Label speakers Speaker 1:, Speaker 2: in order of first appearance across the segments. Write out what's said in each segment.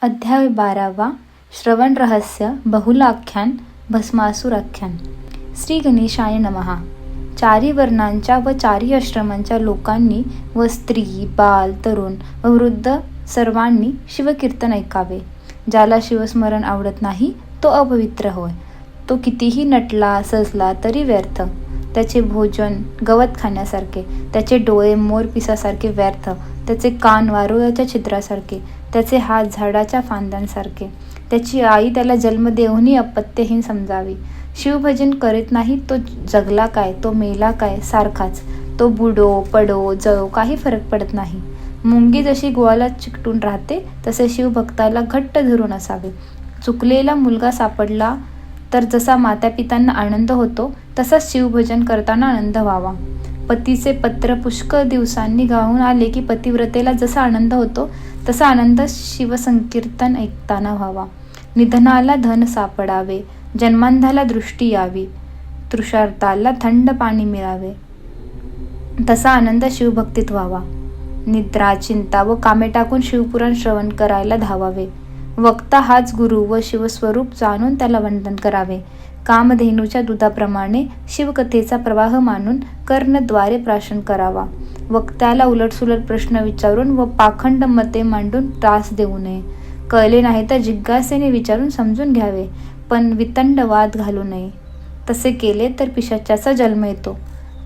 Speaker 1: अध्याय 12 श्रवण रहस्य बहुलाख्यान भस्मासुराख्यान. श्री गणेशाय नमः. चारी वर्णांच्या व चारी आश्रमांच्या लोकांनी व स्त्री, बाल, तरुण व वृद्ध सर्वांनी शिवकीर्तन ऐकावे. ज्याला शिवस्मरण आवडत नाही तो अपवित्र होय. तो कितीही नटला सजला तरी व्यर्थ. त्याचे भोजन गवत खाण्यासारखे, त्याचे डोळे मोर पिसासारखे व्यर्थ, त्याचे कान वारुळाच्या छिद्रासारखे, त्याचे हात झाडाच्या फांद्यांसारखे. त्याची आई त्याला जन्म देऊनही अपत्यहीन समजावी. शिवभजन करीत नाही तो जगला काय, तो मेला काय, सारखाच. तो बुडो पडो जळो काही फरक पडत नाही. मुंगी जशी गुळाला चिकटून राहते तसे शिवभक्ताला घट्ट धरून असावे. चुकलेला मुलगा सापडला तर जसा मातापित्यांना आनंद होतो तसाच शिवभजन करताना आनंद व्हावा. पतीचे पत्र पुष्कळ दिवसांनी गावून आले की पतिव्रतेला जसा आनंद होतो तसा आनंद शिवसंकीर्तन ऐकताना व्हावा. निधनाला धन सापडावे, जन्मांधाला दृष्टी यावी, तृषार्ताला थंड पाणी मिळावे, तसा आनंद शिवभक्तीत व्हावा. निद्रा चिंता व कामे टाकून शिवपुराण श्रवण करायला धावावे. वक्ता हाच गुरु व शिवस्वरूप जाणून त्याला वंदन करावे. कामधेनूच्या दुधाप्रमाणे शिवकथेचा प्रवाह मानून कर्णद्वारे प्राशन करावा. वक्त्याला उलटसुलट प्रश्न विचारून व पाखंड मते मांडून त्रास देऊ नये. कळले नाही तर जिज्ञासेने विचारून समजून घ्यावे, पण वितंड वाद घालू नये. तसे केले तर पिशाच्याचा जन्म येतो.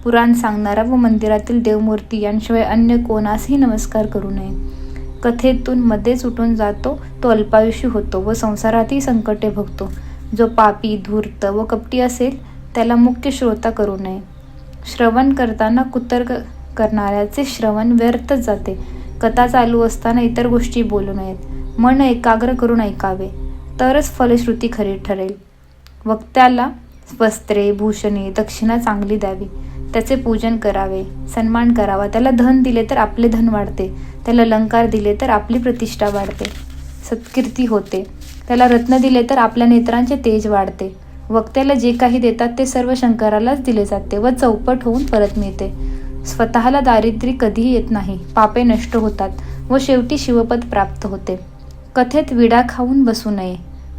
Speaker 1: पुराण सांगणारा व मंदिरातील देवमूर्ती यांशिवाय अन्य कोणासही नमस्कार करू नये. कथेतून मध्येच उठून जातो तो अल्पायुषी होतो व संसारातही संकटे भोगतो. जो पापी, धूर्त व कपटी असेल त्याला मुख्य श्रोता करू नये. श्रवण करताना कुतर्क करणाऱ्याचे श्रवण व्यर्थच जाते. कथा चालू असताना इतर गोष्टी बोलू नयेत. मन एकाग्र करून ऐकावे, तरच फलश्रुती खरी ठरेल. वक्त्याला वस्त्रे, भूषणे, दक्षिणा चांगली द्यावी. त्याचे पूजन करावे, सन्मान करावा. त्याला धन दिले तर आपले धन वाढते, त्याला अलंकार दिले तर आपली प्रतिष्ठा वाढते, सत्कीर्ती होते. त्याला रत्न दिले तर आपल्या नेत्रांचे तेज वाढते. वक्त्याला जे काही देतात ते सर्व शंकरालाच दिले जाते व चौपट होऊन परत मिळते. स्वतःला दारिद्र्य कधीही येत नाही. पापे नष्ट होतात व शेवटी शिवपद प्राप्त होते. कथेत विडा खाऊन बसू नये,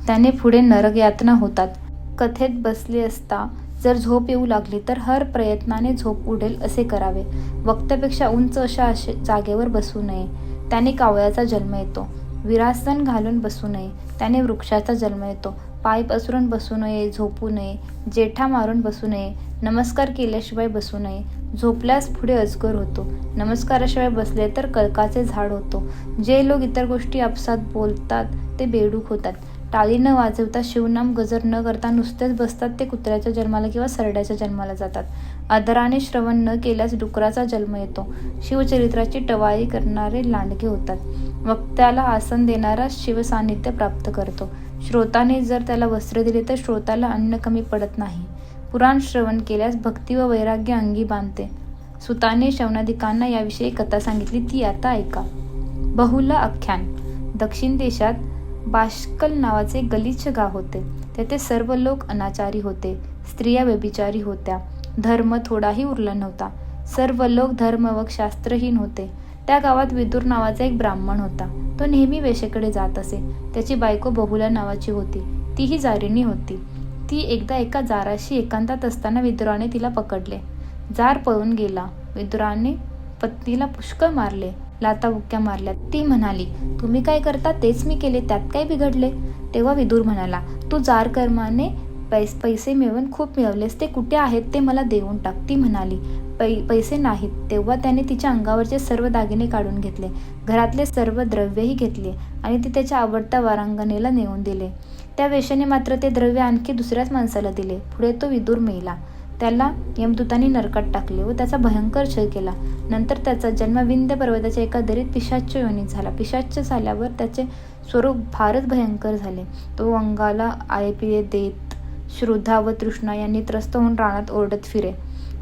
Speaker 1: त्याने पुढे नरक यातना होतात. कथेत बसले असता जर झोप येऊ लागली तर हर प्रयत्नाने झोप उडेल असे करावे. वक्त्यापेक्षा उंच अशा जागेवर बसू नये, त्याने कावळ्याचा जन्म येतो. विरासन घालून बसू नये, त्याने वृक्षाचा जन्म येतो. पाय पसरून बसू नये, झोपू नये, जेठा मारून बसू नये, नमस्कार केल्याशिवाय बसू नये. झोपल्यास पुढे अजगर होतो, नमस्काराशिवाय बसले तर कळकाचे झाड होतो. जे लोक इतर गोष्टी आपसात बोलतात ते बेडूक होतात. टाळी न वाजवता शिवनाम गजर न करता नुसतेच बसतात ते कुत्र्याच्या जन्माला किंवा सरड्याच्या जन्माला जातात. आदराने श्रवण न केल्यास डुकराचा जन्म येतो. शिवचरित्राची टवाळी करणारे लांडगे होतात. वक्त्याला आसन देणारा शिवसान्निध्य प्राप्त करतो. श्रोताने जर त्याला वस्त्र दिले तर श्रोताला अन्न कमी पडत नाही. पुराण श्रवण केल्यास भक्ती व वैराग्य अंगी बांधते. सुताने शौनकादिकांना याविषयी कथा सांगितली ती आता ऐका. बहुला आख्यान. दक्षिण देशात बाष्कल नावाचे गलिच्छ गाव होते. तेथे सर्व लोक अनाचारी होते. स्त्रिया व्यभिचारी होत्या. धर्म थोडाही उरला नव्हता. सर्व लोक धर्म व शास्त्रहीन होते. त्या गावात विदुर नावाचा एक ब्राह्मण होता. तो नेहमी वेश्येकडे जात असे. त्याची बायको बहुला नावाची होती. तीही जारिणी होती. ती एकदा एका जाराशी एकांतात असताना विदुराने तिला पकडले. जार पळून गेला. विदुराने पत्नीला पुष्कळ मारले, लाथाबुक्क्या मारल्या. ती म्हणाली, तुम्ही काय करता तेच मी केले, त्यात काय बिघडले. तेव्हा विदुर म्हणाला, तू जार कर्माने पैसे मिळवून खूप मिळवलेस, ते कुठे आहेत ते मला देऊन टाक. ती म्हणाली, पैसे नाहीत. तेव्हा त्याने तिच्या अंगावरचे सर्व दागिने काढून घेतले, घरातले सर्व द्रव्यही घेतले आणि ती त्याच्या आवडत्या वारांगणेला नेऊन दिले. त्या वेश्येने मात्र ते द्रव्य आणखी दुसऱ्याच माणसाला दिले. पुढे तो विदुर मेला. त्याला यमदूतांनी नरकात टाकले व त्याचा भयंकर छळ केला. नंतर त्याचा जन्म विंध्य पर्वताच्या एका दरीत पिशाच्य योनीत झाला. पिशाच्य झाल्यावर त्याचे स्वरूप फारच भयंकर झाले. तो अंगाला आळेपिळे देत श्रद्धा व तृष्णा यांनी त्रस्त होऊन रानात ओरडत फिरे.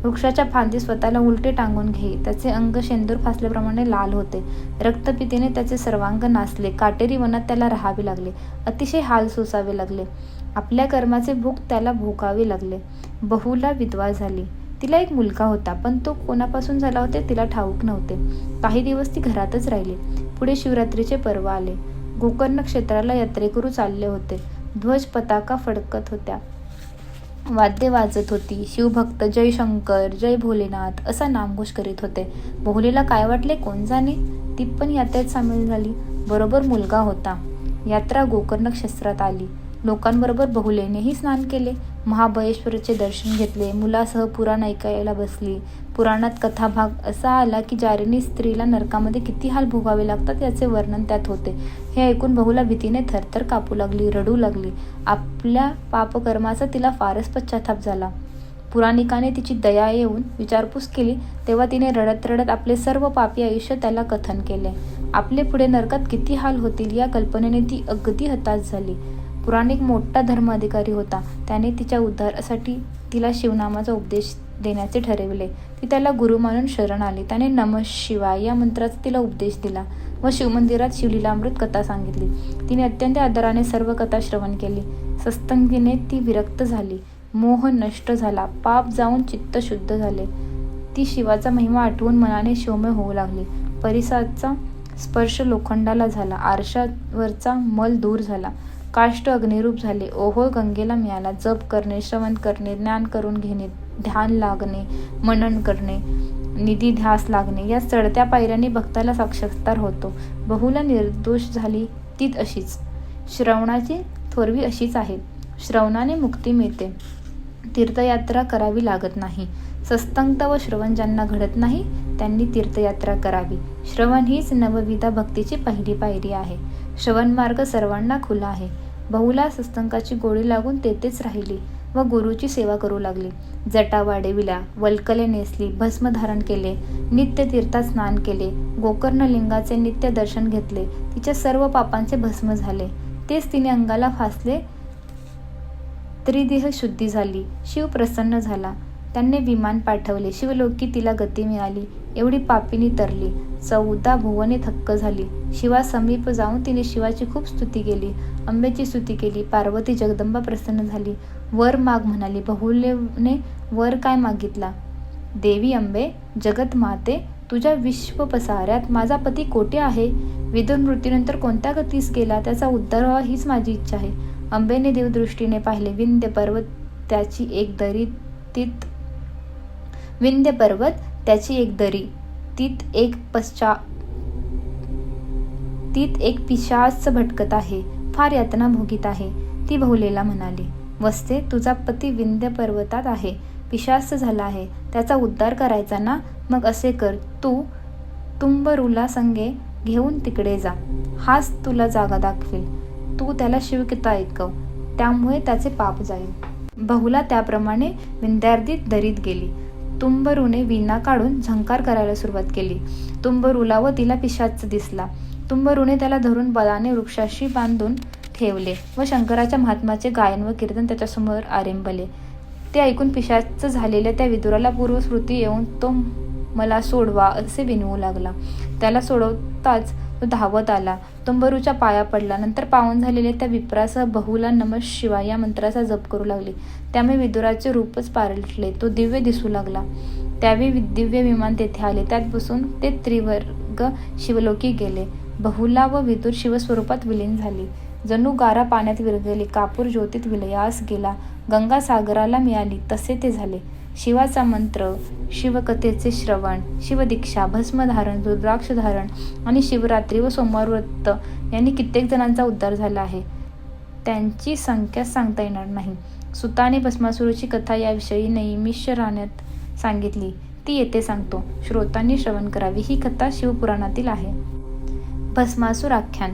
Speaker 1: वृक्षाच्या फांदी स्वतःला उलटे टांगून घेई. त्याचे अंग शेंदूर फासल्याप्रमाणे लाल होते. रक्तपितीने त्याचे सर्वांग नाचले. काटेरी वनात त्याला राहावे लागले. अतिशय हाल सोसावे लागले. आपल्या कर्माचे भोग त्याला भोगावे लागले. बहुला विधवा झाली. तिला एक मुलगा होता, पण तो कोणापासून झाला होता तिला ठाऊक नव्हते. काही दिवस ती घरातच राहिली. पुढे शिवरात्रीचे पर्व आले. गोकर्ण क्षेत्राला यात्रेकरू चालले होते. ध्वज पताका फडकत होत्या, वाद्ये वाजत होती. शिवभक्त जय शंकर, जय भोलेनाथ असा नामघोष करीत होते. बहुलीला काय वाटले कोण जाणे, ती पण यात्रेत सामील झाली. बरोबर मुलगा होता. यात्रा गोकर्ण क्षेत्रात आली. लोकांबरोबर बहुलेनेही स्नान केले. महाबळेश्वरचे दर्शन घेतले. मुलासह पुराण ऐकायला बसली. पुराणात कथाभाग असा आला की जारीनी स्त्रीला नरकामध्ये किती हाल भोगावे लागतात याचे वर्णन त्यात होते. हे ऐकून बहुला भीतीने थरथर कापू लागली, रडू लागली. आपल्या पापकर्माचा तिला फारच पश्चाताप झाला. पुराणिकाने तिची दया येऊन विचारपूस केली तेव्हा तिने रडत रडत आपले सर्व पापी आयुष्य त्याला कथन केले. आपले पुढे नरकात किती हाल होतील या कल्पनेने ती अगदी हताश झाली. पुराणिक मोठा धर्माधिकारी होता. त्याने तिच्या उद्धारासाठी तिला शिवनामाचा उपदेश देण्याचे ठरविले. ती त्याला गुरु मानून शरण आली. त्याने नमः शिवाय या मंत्राचा तिला उपदेश दिला व शिवमंदिरात शिवलीलामृत कथा सांगितली. तिने अत्यंत आदराने सर्व कथा श्रवण केली. सत्संगीने ती विरक्त झाली. मोह नष्ट झाला. पाप जाऊन चित्त शुद्ध झाले. ती शिवाचा महिमा आठवून मनाने शिवमय होऊ लागली. परिसाचा स्पर्श लोखंडाला झाला. आरशावरचा मल दूर झाला. काष्ट अग्निरूप झाले. ओहोळ गंगेला मिळाला. जप करणे, श्रवण करणे, ज्ञान करून घेणे, ध्यान लागणे, मनन करणे, निधी ध्यास लागणे या चढत्या पायऱ्यांनी भक्ताला साक्षात्कार होतो. बहुला निर्दोष झाली तीच अशीच. श्रवणाची थोरवी अशीच आहे. श्रवणाने मुक्ती मिळते. तीर्थयात्रा करावी लागत नाही. सत्संग व श्रवण ज्यांना घडत नाही त्यांनी तीर्थयात्रा करावी. श्रवण हीच नवविधा भक्तीची पहिली पायरी आहे. श्रवण मार्ग सर्वांना खुला आहे. बहुला सत्संगाची गोडी लागून तेथेच राहिली व गुरुची सेवा करू लागली. जटा वाढविल्या, वल्कले नेसली, भस्म धारण केले, नित्य तीर्थात स्नान केले, गोकर्ण लिंगाचे नित्य दर्शन घेतले. तिच्या सर्व पापांचे भस्म झाले. तेच तिने अंगाला फासले. त्रिदेह शुद्धी झाली. शिव प्रसन्न झाला. त्यांनी विमान पाठवले. शिवलोकी तिला गती मिळाली. एवढी पापिनी तरली. 14 भुवने थक्क झाली. शिवा समीप जाऊन तिने शिवाची खूप स्तुती केली. अंबेची स्तुती केली. पार्वती जगदंबा प्रसन्न झाली. वर माग म्हणाली. बहुलेने वर काय मागितला? देवी अंबे, जगत माते, तुझ्या विश्व पसाऱ्यात माझा पती कोठे आहे? विदुर मृत्यूनंतर कोणत्या गतीस गेला? त्याचा उद्धार व्हावा हीच माझी इच्छा आहे. अंबेने देवदृष्टीने पाहिले. विंध्य पर्वत त्याची एक दरी, तीत एक पिशाच भटकत आहे. फार यातना भोगीत आहे. ती बहुलेला म्हणाली. वस्ते, तुझा पती विंध्य पर्वतात आहे. पिशाच झाला आहे. त्याचा उद्धार करायचा ना? मग असे कर, तू तुंबरूला संगे घेऊन तिकडे जा. हाच तुला जागा दाखवेल. तू त्याला शिवकथा ऐकव, त्यामुळे त्याचे पाप जाईल. बहुला त्याप्रमाणे विंध्यार्दीत दरीत गेली. तुंबरूने वीणा काढून झंकार करायला सुरुवात केली. तुंबरूला व तिला पिशाच दिसला. तुंबरूने त्याला धरून बलाने वृक्षाशी बांधून ठेवले व शंकराच्या महात्म्याचे गायन व कीर्तन त्याच्यासमोर आरंभले. ते ऐकून पिशाच झालेल्या त्या विदुराला पूर्वस्मृती येऊन तो मला सोडवा असे विनवू लागला. त्याला सोडवताच तो धावत आला. तुंबरूच्या पाया पडला. नंतर पावन झालेल्या त्या विप्रासह बहुला नमः शिवाय या मंत्राचा जप करू लागली. त्यामुळे विदुराचे रूपच पालटले. तो दिव्य दिसू लागला. त्यावेळी दिव्य विमान तेथे आले. त्यात बसून ते त्रिवर्ग शिवलोकी गेले. बहुला व विदुर शिवस्वरूपात विलीन झाली. जणू गारा पाण्यात विरघळली. कापूर ज्योतीत विलयास गेला. गंगा सागराला मिळाली तसे ते झाले. शिवाचा मंत्र, शिवकथेचे श्रवण, शिवदीक्षा, भस्मधारण, रुद्राक्ष धारण आणि शिवरात्री व सोमवार व्रत यांनी कित्येक जणांचा उद्धार झाला आहे. त्यांची संख्या सांगता येणार नाही. सुताने भस्मासुराची कथा याविषयी नैमिष्य राण्यात सांगितली. ती येथे सांगतो. श्रोतांनी श्रवण करावी. ही कथा शिवपुराणातील आहे. भस्मासूर आख्यान.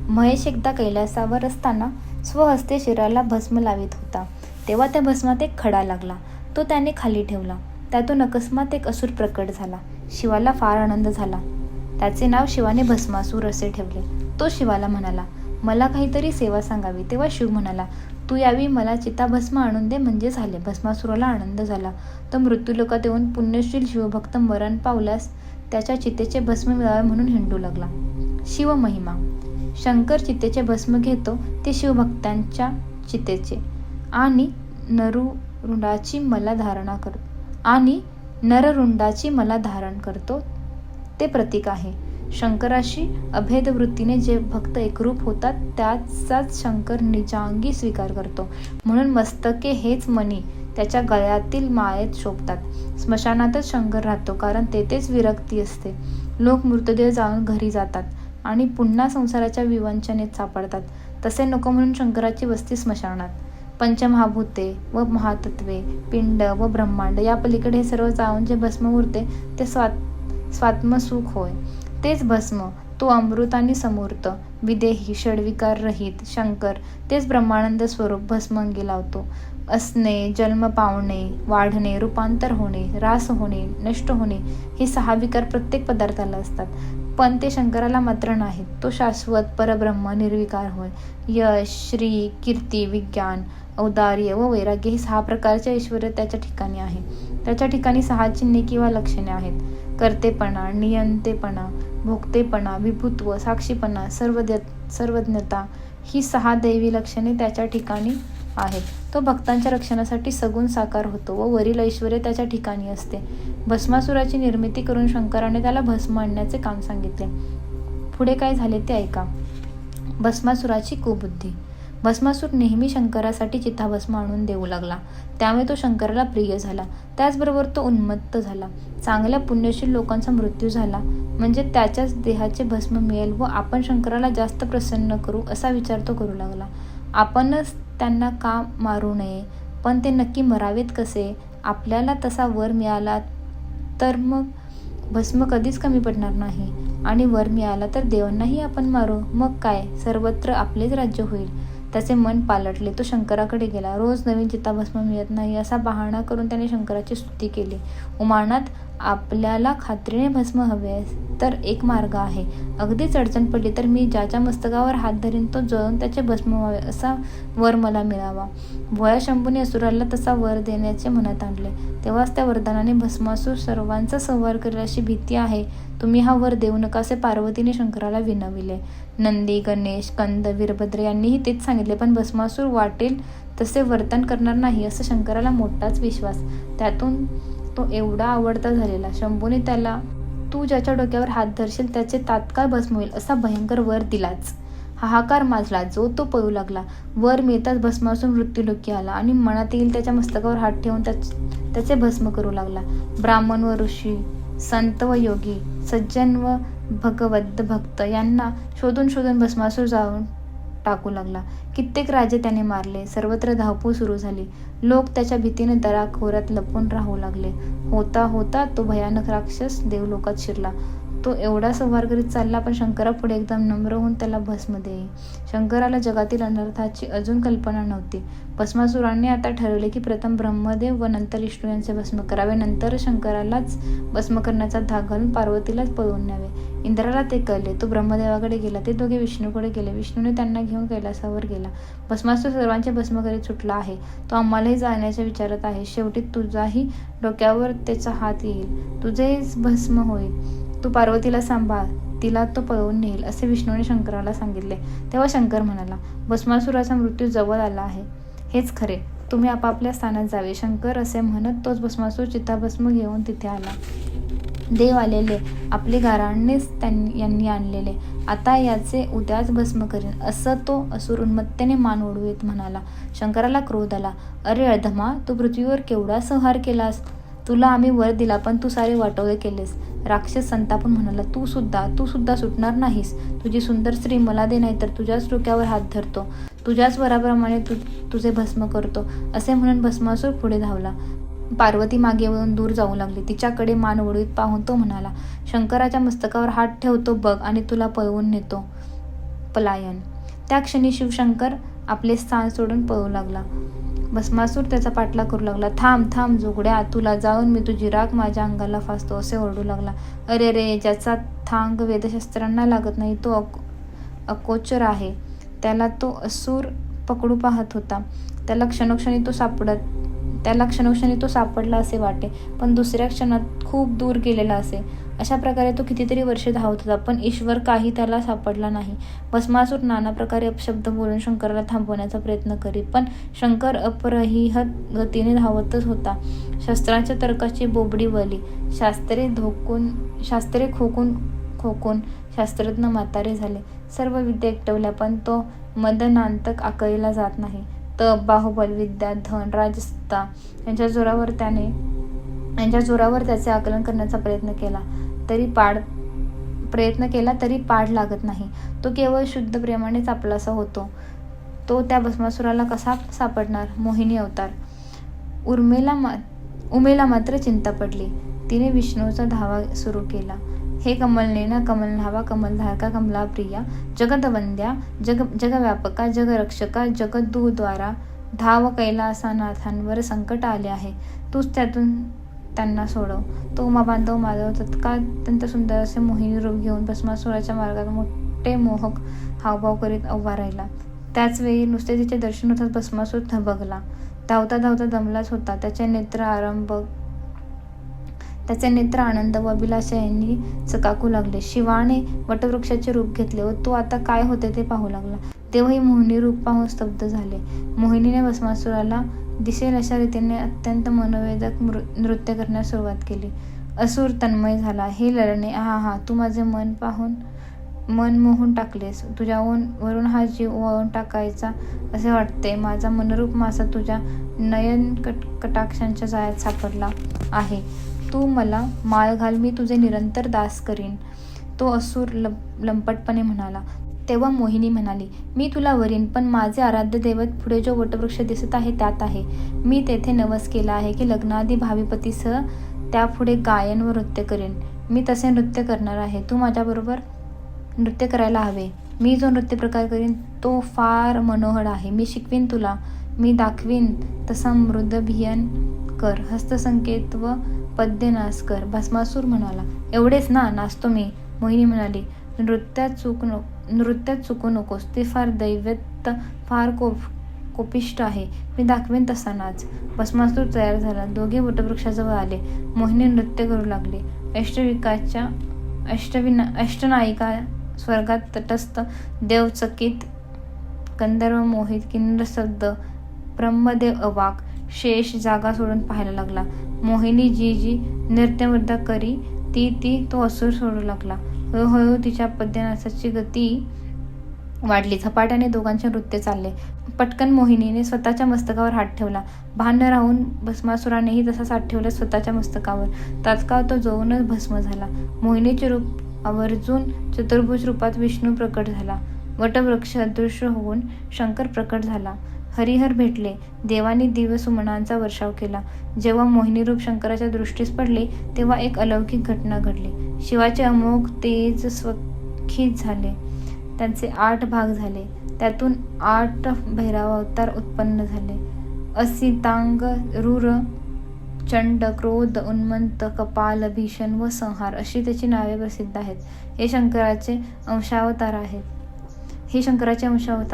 Speaker 1: महेश एकदा कैलासावर असताना स्वहस्ते शिराला भस्म लावित होता. तेव्हा त्या भस्मात एक खडा लागला. तो त्याने खाली ठेवला. त्यातून अकस्मात एक असुर प्रकट झाला. शिवाला फार आनंद झाला. त्याचे नाव शिवाने भस्मासूर असे ठेवले. तो शिवाला म्हणाला, मला काहीतरी सेवा सांगावी. तेव्हा शिव म्हणाला, तू यावी मला चिताभस्म आणून दे म्हणजे झाले. भस्मासुराला आनंद झाला. तो मृत्यूलोकात येऊन पुण्यशील शिवभक्त मरण पावल्यास त्याच्या चितेचे भस्म मिळावे म्हणून हिंडू लागला. शिव महिमा. शंकर चितेचे भस्म घेतो ते शिवभक्तांच्या चितेचे आणि नररुंडाची मला धारण करतो ते प्रतीक आहे. शंकराशी अभेद वृत्तीने जे भक्त एकरूप होतात त्याचाच शंकर निजांगी स्वीकार करतो. म्हणून मस्तके हेच मणी त्याच्या गळ्यातील माळेत शोभतात. स्मशानातच शंकर राहतो, कारण तेथेच विरक्ती असते. लोक मृतदेह जाळून घरी जातात आणि पुन्हा संसाराच्या विवंचनेत सापडतात. तसे नको म्हणून शंकराची वस्ती स्मशानात. पंचमहाभूते व महातत्वे, पिंड व ब्रह्मांड या पलीकडे हे सर्व जाळून जे भस्म उरते ते स्वात्मसुख होय. तेच भस्म, तो अमृताने समूर्त, विदेही, षड्विकार रहित शंकर तेच ब्रह्मानंद स्वरूप भस्म अंगी लावतो. असणे, जन्म पावणे, वाढणे, रूपांतर होणे, ऱ्हास होणे, नष्ट होणे हे 6 विकार प्रत्येक पदार्थाला असतात, पण ते शंकराला मात्र नाहीत. तो शाश्वत परब्रह्म निर्विकार होय. यश, श्री, कीर्ती, विज्ञान, औदार्य व वैराग्य ही 6 प्रकारचे ऐश्वर्य त्याच्या ठिकाणी आहे. त्याच्या ठिकाणी 6 चिन्हे किंवा लक्षणे आहेत. कर्तेपणा, नियंतेपणा, भोक्तेपणा, विभुत्व, साक्षीपणा, सर्वज्ञता ही 6 दैवी लक्षणे त्याच्या ठिकाणी आहेत. तो भक्तांच्या रक्षणासाठी सगुण साकार होतो व वरील ऐश्वर्य त्याच्या ठिकाणी असते. भस्मासुराची निर्मिती करून शंकराने त्याला भस्म आणण्याचे काम सांगितले. पुढे काय झाले ते ऐका. भस्मासुराची कुबुद्धी. भस्मासूर नेहमी शंकरासाठी चिताभस्म आणून देऊ लागला. त्यामुळे तो शंकराला प्रिय झाला. त्याचबरोबर तो उन्मत्त झाला. चांगल्या पुण्यशील लोकांचा मृत्यू झाला म्हणजे त्याच्याच देहाचे भस्म मिळेल व आपण शंकराला जास्त प्रसन्न करू असा विचार तो करू लागला. आपणच त्यांना का मारू नये, पण ते नक्की मरावेत कसे? आपल्याला तसा वर मिळाला तर मग भस्म कधीच कमी पडणार नाही, आणि वर मिळाला तर देवांनाही आपण मारू, मग काय सर्वत्र आपलेच राज्य होईल. त्याचे मन पालटले. तो शंकराकडे गेला. रोज नवीन चिताभस्म मिळत नाही असा बहाणा करून त्याने शंकराची स्तुती केली. उमानाथ, आपल्याला खात्रीने भस्म हवे तर एक मार्ग आहे. अगदीच अडचण पडली तर मी ज्याच्या मस्तकावर हात धरीन तो जळून त्याचे भस्म व्हावे असा वर मला मिळावा. भोळ्या शंभूने असुराला तसा वर देण्याचे मनात आणले. तेव्हाच त्या वरदानाने भस्मासूर सर्वांचा संहार करेल अशी भीती आहे. तुम्ही हा वर देऊ नका असे पार्वतीने शंकराला विनविले. नंदी, गणेश, कंद, वीरभद्र यांनीही तेच सांगितले, पण भस्मासूर वाटेल तसे वर्तन करणार नाही असा शंकराला मोठाच विश्वास. त्यातून तो एवढा आवडता झालेला. शंभूने त्याला तू ज्याच्या डोक्यावर हात धरशील त्याचे तात्काळ भस्म होईल असा भयंकर वर दिलाच. हाहाकार माजला. जो तो पळू लागला. वर मिळताच भस्मासूर मृत्यूलोकी आला आणि मनात येईल त्याच्या मस्तकावर हात ठेवून त्याचे भस्म करू लागला. ब्राह्मण व ऋषी, संत व योगी, सज्जन व भगवद् भक्त यांना शोधून शोधून भस्मासूर जाळून टाकू लागला. कित्येक राजे त्याने मारले. सर्वत्र धावपळ सुरू झाली. लोक त्याच्या भीतीने दराखोऱ्यात लपून राहू लागले. होता होता तो भयानक राक्षस देवलोकात शिरला. तो एवढा संहार करीत चालला, पण शंकरापुढे एकदम नम्र होऊन त्याला भस्म देई. शंकराला जगातील अनर्थाची अजून कल्पना नव्हती. भस्मासुराने आता ठरवले की प्रथम ब्रह्मदेव व नंतर विष्णू यांचे भस्म करावे, नंतर शंकरालाच भस्म करण्याचा धाक घालून पार्वतीलाच पळवून न्यावे. इंद्राला ते कळले. तो ब्रह्मदेवाकडे गेला. ते दोघे विष्णूकडे गेले. विष्णूने त्यांना घेऊन कैलासावर गेला. भस्मासूर सर्वांचे भस्म करीत सुटला आहे. तो आम्हालाही जाळण्याच्या विचारात आहे. शेवटी तुझ्याही डोक्यावर त्याचा हात येईल. तुझेच भस्म होईल. तू पार्वतीला सांभाळ, तिला तो पळवून नेईल असे विष्णूने शंकराला सांगितले. तेव्हा शंकर म्हणाला, भस्मासुराचा मृत्यू जवळ आला आहे. हेच खरे. तुम्ही आपापल्या स्थानात जावे. शंकर असे म्हणत तोच भस्मासूर चिताभस्म घेऊन तिथे आला. देव आलेले, आपले घराणेच यांनी आणलेले. आता याचे उद्याच भस्म करीन असं तो असुर उन्मत्तेने मान ओढवीत म्हणाला. शंकराला क्रोध आला. अरे अधमा, तू पृथ्वीवर केवढा संहार केलास. तुला आम्ही वर दिला, पण तू सारे वाटोळे केलेस. राक्षस संतापून म्हणाला, तू सुद्धा सुटणार नाहीस. तुझी सुंदर स्त्री मला दे, नाहीतर तुझ्याच डोक्यावर हात धरतो. तुझ्याच वराप्रमाणे तुझे भस्म करतो असे म्हणून भस्मासूर पुढे धावला. पार्वती मागे वळून दूर जाऊ लागली. तिच्याकडे मान ओढवीत पाहून तो म्हणाला, शंकराच्या मस्तकावर हात ठेवतो बघ आणि तुला पळवून नेतो. पलायन. त्या क्षणी शिवशंकर आपले स्थान सोडून पळू लागला. भस्मासूर त्याचा पाठलाग करू लागला. थांब थांब जोगड्या, तुला जाऊन मी तुझी राख माझ्या अंगाला फासतो असे ओरडू लागला. अरे रे, ज्याचा थांग वेदशास्त्रांना लागत नाही तो अकोचर आहे. त्याला तो असुर पकडू पाहत होता. त्याला क्षणोक्षणी तो सापडला असे वाटे, पण दुसऱ्या क्षणात खूप दूर गेलेला असे. अशा प्रकारे तो कितीतरी वर्षे धावत होता, पण ईश्वर काही त्याला सापडला नाही. भस्मासूर नाना प्रकारे अपशब्द बोलून शंकराला थांबवण्याचा प्रयत्न करीत, पण शंकर अपरिहत गतीने धावतच होता. शस्त्रांच्या तर्काची बोबडी वळली. शास्त्रे खोकून खोकून शास्त्रज्ञ म्हातारे झाले. सर्व विद्या एकटवल्या, पण तो मदनांतक आकळीला जात नाही. तप, बाहुबल, विद्या, धन, राजसत्ता यांच्या जोरावर त्याचे आकलन करण्याचा प्रयत्न केला तरी पाड लागत नाही. तो केवळ शुद्ध प्रेमानेच आपलासा होतो. तो त्या भस्मासुराला कसा सापडणार? मोहिनी अवतार. उमेला मात्र चिंता पडली. तिने विष्णूचा धावा सुरू केला. हे कमलनेना, कमलनाभा, कमलधारका, कमलाप्रिया, जगदवंद्या, जगव्यापका, जगरक्षका, जगद्दुद्वारा, धाव कैलासनाथांवर संकट आले आहे. तूच त्यातून त्यांना सोडव. तो उमाबांधव माधव तत्काळ अत्यंत सुंदर असे मोहिनी रूप घेऊन भस्मासुराच्या मार्गात मोठे मोहक हावभाव करीत उभा राहिला. त्याच वेळी नुसते तिचे दर्शन होताच भस्मासूर थबकला. धावता धावता दमलाच होता. त्याचे नेत्र आनंद व अभिलाषा यांनी चकाकू लागले. शिवाने वटवृक्षाचे रूप घेतले व तो आता काय होते ते पाहू लागला. तेव्हाही मोहिनी रूप पाहून स्तब्ध झाले. मोहिनीने भस्मासुराला दिसेल अशा रीतीने अत्यंत मनोवेदक नृत्य करण्यास सुरुवात केली. असुर तन्मय झाला. हे ललने, आहा, तू माझे मन मोहून टाकलेस. तुझ्यावरून हा जीव वळून टाकायचा असे वाटते. माझा मनरूप मासा तुझ्या नयन कटाक्षांच्या जाळ्यात सापडला आहे. तू मला माळ घाल, मी तुझे निरंतर दास करीन. तो असुर लंपटपणे म्हणाला. तेव्हा मोहिनी म्हणाली, मी तुला वरीन, पण माझे आराध्य दैवत पुढे जो वटवृक्ष दिसत आहे त्यात आहे. मी तेथे नवस केला आहे की लग्नाआधी भावी पतीसह त्यापुढे गायन व नृत्य करेन. मी तसे नृत्य करणार आहे. तू माझ्याबरोबर नृत्य करायला हवे. मी जो नृत्य प्रकार करीन तो फार मनोहर आहे. मी शिकवीन तुला. मी दाखवीन तसा मृदभियन कर, हस्तसंकेत व पद्यनास कर. भस्मासूर म्हणाला. एवढेच ना, नाचतो मी. मोहिनी म्हणाली, नृत्यात चुकू नकोस. ते फार दैवत, फार कोपिष्ट आहे. मी दाखवेन तसा नाच. भस्मासूर तयार झाला. दोघे वटवृक्षाजवळ आले. मोहिनी नृत्य करू लागले. अष्टनायिका स्वर्गात तटस्थ, देवचकित, गंधर्व मोहित, किन्नर स्तब्ध, ब्रह्मदेव अवाक, शेष जागा सोडून पाहायला लागला. मोहिनी जी नृत्यमुद्रा करी ती तो असुर सोडू लागला. हळूहळू तिच्या पद्यनासाची गती वाढली. झपाट्याने दोघांचे नृत्य चालले. पटकन मोहिनीने स्वतःच्या मस्तकावर हात ठेवला. भान न राहून भस्मासुरानेही तसाच हात ठेवला स्वतःच्या मस्तकावर. तात्काळ तो जळूनच भस्म झाला. मोहिनीचे रूप आवर्जून चतुर्भुज रूपात विष्णू प्रकट झाला. वटवृक्ष अदृश्य होऊन शंकर प्रकट झाला. हरिहर भेटले. देवांनी दिव्य सुमनांचा वर्षाव केला. जेव्हा मोहिनी रूप शंकराच्या दृष्टीस पडले तेव्हा एक अलौकिक घटना घडली. शिवाचे अमोघ तेज स्वखित झाले. त्यांचे 8 भाग झाले. त्यातून 8 भैरवावतार उत्पन्न झाले. असितांग, रूर, चंड, क्रोध, उन्मत्त, कपाल, भीषण व संहार अशी त्याची नावे प्रसिद्ध आहेत. हे शंकराचे अंशावतार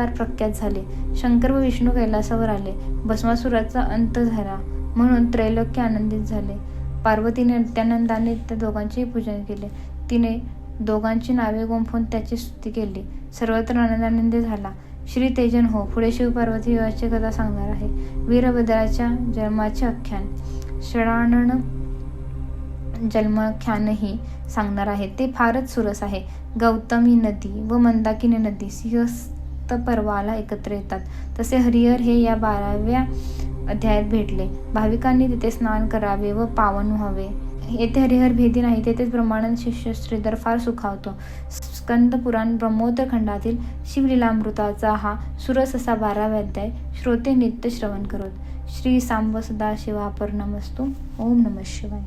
Speaker 1: प्रख्यात झाले. शंकर व विष्णू कैलासावर आले. भस्मासुराचा अंत झाला म्हणून त्रैलोक्य आनंदित झाले. पार्वतीने नित्यानंदाने त्या दोघांचेही पूजन केले. तिने दोघांची नावे गुंफून त्याची स्तुती केली. सर्वत्र आनंदानंद झाला. श्री तेजन हो. पुढे शिवपार्वती विवाहाची कथा सांगणार आहे. वीरभद्राच्या जन्माचे आख्यान, षडानन जन्माख्यानही सांगणार आहे. ते फारच सुरस आहे. गौतमी नदी व मंदाकिनी नदी सिंहस्थ पर्वाला एकत्र येतात. तसे हरिहर हे या 12व्या अध्यायात भेटले. भाविकांनी तिथे स्नान करावे व पावन व्हावे. येथे हरिहर भेदी नाही. तेथेच ब्रह्मानंद शिष्य श्रीधर फार सुखावतो. स्कंद पुराण ब्रह्मोत्तर खंडातील शिवलीलामृताचा हा सुरस असा 12वा अध्याय श्रोते नित्य श्रवण करोत. श्री सांब सदाशिवापर्णमस्तु. ओम नमः शिवाय.